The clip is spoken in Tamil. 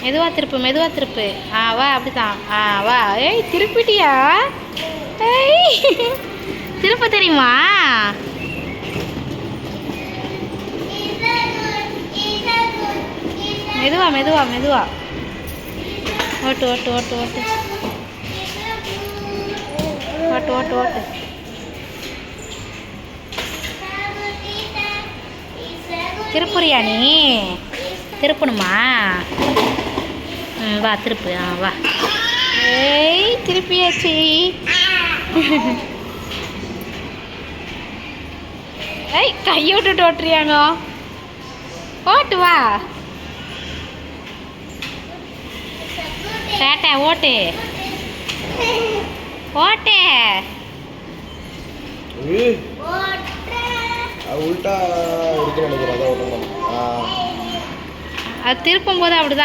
மெதுவா திருப்பு. வா அப்படிதான். வா. ஏய் திருப்பிட்டியா? ஏய் திருப்ப தெரியுமா? மெதுவா. ஓட்டு. திருப்புறியா நீ? திருப்பணுமா? வா திருப்பு. வா. ஏய் திருப்பியாச்சு. ஏய் கையை விட்டுட்டு ஓட்டுறியாங்க. ஓட்டு வா. சேட்டை ஓட்டு. உள்டா இருக்கு நினைக்கிறேன். அது திருப்பும் போது அப்படிதான்.